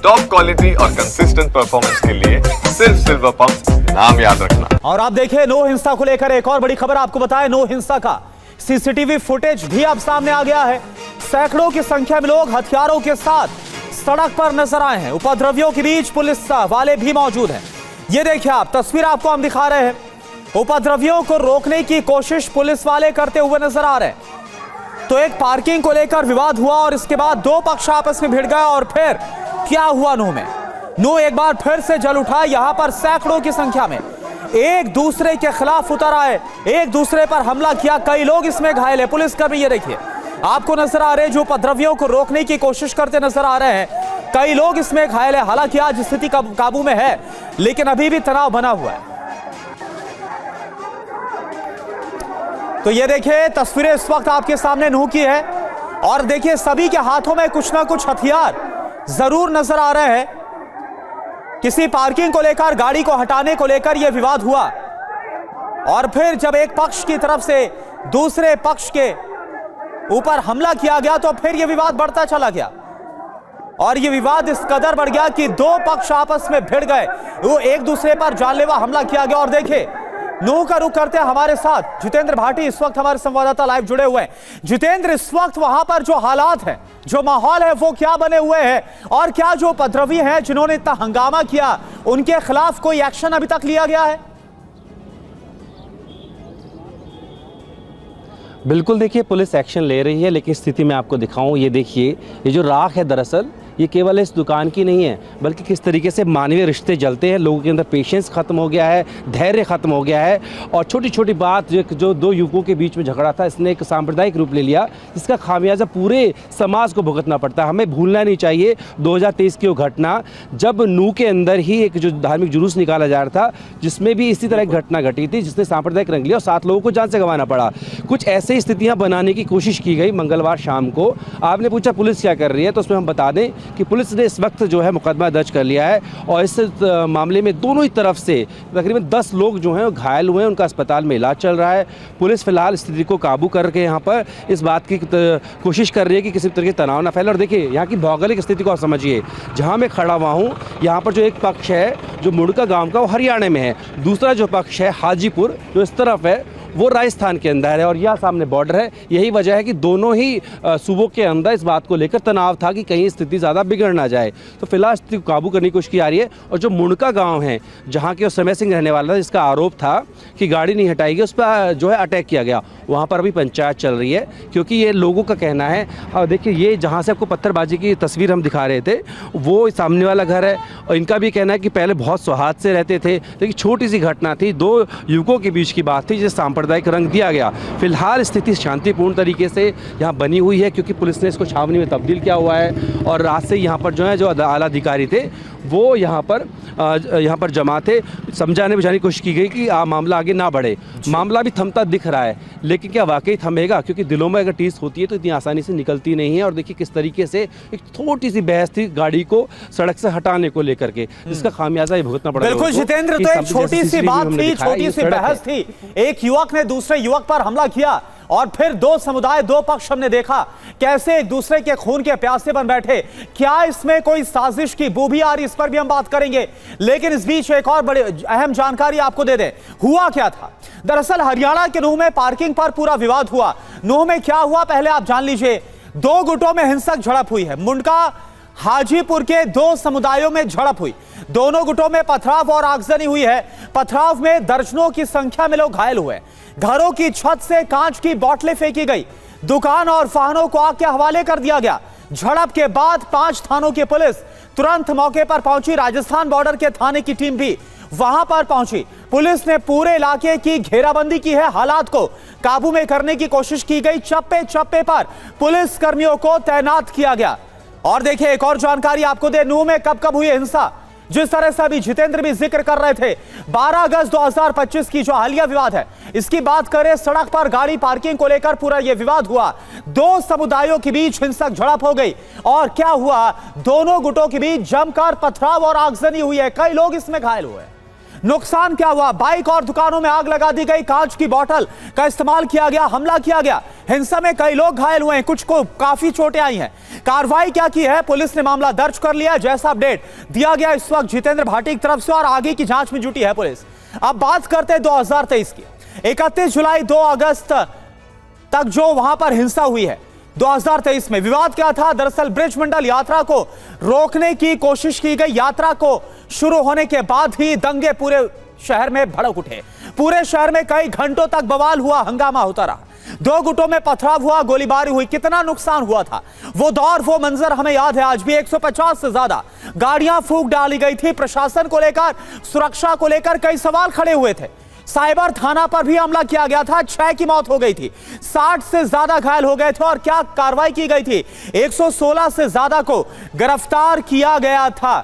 Top quality और consistent performance के लिए सिर्फ सिल्वर पंप नाम याद रखना। बिल्कुल, देखिए पुलिस एक्शन ले रही है, लेकिन स्थिति मैं आपको दिखाऊं। ये देखिए, ये जो राख है दरअसल ये केवल इस दुकान की नहीं है, बल्कि किस तरीके से मानवीय रिश्ते जलते हैं। लोगों के अंदर पेशेंस ख़त्म हो गया है, धैर्य ख़त्म हो गया है। और छोटी छोटी बात जो दो युवकों के बीच में झगड़ा था, इसने एक सांप्रदायिक रूप ले लिया, जिसका खामियाजा पूरे समाज को भुगतना पड़ता है। हमें भूलना नहीं चाहिए 2023 की वो घटना, जब नूह के अंदर ही एक जो धार्मिक जुलूस निकाला जा रहा था, जिसमें भी इसी तरह की घटना घटी थी, जिसने सांप्रदायिक रंग लिया और 7 लोगों को जान से गंवाना पड़ा। कुछ ऐसे ही स्थितियाँ बनाने की कोशिश की गई मंगलवार शाम को। आपने पूछा पुलिस क्या कर रही है, तो उसमें हम बता दें कि पुलिस ने इस वक्त जो है मुकदमा दर्ज कर लिया है। और इस मामले में दोनों ही तरफ से तकरीबन 10 लोग जो हैं घायल हुए हैं। उनका अस्पताल में इलाज चल रहा है। पुलिस फिलहाल स्थिति को काबू करके यहाँ पर इस बात की कोशिश कर रही है कि किसी तरह के तनाव ना फैले। और देखिए, यहाँ की भौगोलिक स्थिति को आप समझिए। जहाँ मैं खड़ा हुआ हूँ, यहाँ पर जो एक पक्ष है जो मुड़का गाँव का, वो हरियाणा में है। दूसरा जो पक्ष है हाजीपुर, जो इस तरफ है, वो राजस्थान के अंदर है। और यह सामने बॉर्डर है। यही वजह है कि दोनों ही सूबों के अंदर इस बात को लेकर तनाव था कि कहीं स्थिति ज़्यादा बिगड़ ना जाए। तो फिलहाल स्थिति को काबू करने की कोशिश की जा रही है। और जो मुड़का गांव है, जहां के समय सिंह रहने वाला था, जिसका आरोप था कि गाड़ी नहीं हटाएगी, उस पर जो है अटैक किया गया, वहाँ पर अभी पंचायत चल रही है। क्योंकि ये लोगों का कहना है। और देखिए, ये जहाँ से आपको पत्थरबाजी की तस्वीर हम दिखा रहे थे, वो सामने वाला घर है। और इनका भी कहना है कि पहले बहुत सौहार्द से रहते थे, लेकिन छोटी सी घटना थी, 2 युवकों के बीच की बात थी, जिसे सांप्रदायिक रंग दिया गया। फिलहाल स्थिति शांतिपूर्ण तरीके से यहाँ बनी हुई है, क्योंकि पुलिस ने इसको छावनी में तब्दील किया हुआ है। और रात से यहाँ पर जो है, जो आला अधिकारी थे, वो यहाँ पर जमा थे। समझाने बुझाने की कोशिश की गई कि मामला आगे ना बढ़े। मामला भी थमता दिख रहा है, लेकिन क्या वाकई थमेगा? क्योंकि दिलों में अगर टीस होती है तो इतनी आसानी से निकलती नहीं है। और देखिए किस तरीके से एक छोटी सी बहस थी गाड़ी को सड़क से हटाने को लेकर के, जिसका खामियाजा ही भुगतना पड़ा। बिल्कुल जितेंद्र, तो एक छोटी सी बात थी, छोटी सी बहस थी। एक युवक ने दूसरे युवक पर हमला किया और फिर दो समुदाय, दो पक्ष हमने देखा कैसे एक दूसरे के खून के प्यासे बन बैठे। क्या इसमें कोई साजिश की बू भी आ रही? इस पर भी हम बात करेंगे। लेकिन इस बीच एक और बड़ी अहम जानकारी आपको दे दें। हुआ क्या था? दरअसल हरियाणा के नूह में पार्किंग पर पूरा विवाद हुआ। नूह में क्या हुआ पहले आप जान लीजिए। 2 गुटों में हिंसक झड़प हुई है। मुंडका हाजीपुर के 2 समुदायों में झड़प हुई। दोनों गुटों में पथराव और आगजनी हुई है। पथराव में दर्जनों की संख्या में लोग घायल हुए। घरों की छत से कांच की बोतलें फेंकी गई। दुकान और वाहनों को आग के हवाले कर दिया गया। झड़प के बाद 5 थानों की पुलिस तुरंत मौके पर पहुंची। राजस्थान बॉर्डर के थाने की टीम भी वहां पर पहुंची। पुलिस ने पूरे इलाके की घेराबंदी की है। हालात को काबू में करने की कोशिश की गई। चप्पे चप्पे पर पुलिस कर्मियों को तैनात किया गया। और देखिए, एक और जानकारी आपको दे, नूह में कब हुई हिंसा, जिस तरह से अभी जितेंद्र भी जिक्र कर रहे थे। 12 अगस्त 2025 की जो हालिया विवाद है, इसकी बात करें। सड़क पर गाड़ी पार्किंग को लेकर पूरा यह विवाद हुआ। 2 समुदायों के बीच हिंसक झड़प हो गई। और क्या हुआ? दोनों गुटों के बीच जमकर पथराव और आगजनी हुई है। कई लोग इसमें घायल हुए। नुकसान क्या हुआ? बाइक और दुकानों में आग लगा दी गई, कांच की बोतल का इस्तेमाल किया गया, हमला किया गया, हिंसा में कई लोग घायल हुए हैं, कुछ को काफी चोटें आई हैं। कार्रवाई क्या की है? पुलिस ने मामला दर्ज कर लिया, जैसा अपडेट दिया गया इस वक्त जितेंद्र भाटी की तरफ से, और आगे की जांच में जुटी है पुलिस। अब बात करते हैं 2023 की। 31 जुलाई 2 अगस्त तक जो वहां पर हिंसा हुई है, 2023 में विवाद क्या था? दरअसल ब्रिज मंडल यात्रा को रोकने की कोशिश की गई। यात्रा को शुरू होने के बाद ही दंगे पूरे शहर में भड़क उठे। पूरे शहर में कई घंटों तक बवाल हुआ, हंगामा होता रहा, दो गुटों में पथराव हुआ, गोलीबारी हुई। कितना नुकसान हुआ था, वो दौर, वो मंजर हमें याद है आज भी। 150 से ज्यादा गाड़ियां फूंक डाली गई थी। प्रशासन को लेकर, सुरक्षा को लेकर कई सवाल खड़े हुए थे। साइबर थाना पर भी हमला किया गया था, 6 की मौत हो गई थी, 60 से ज्यादा घायल हो गए थे। और क्या कार्रवाई की गई थी? 116 से ज्यादा को गिरफ्तार किया गया था।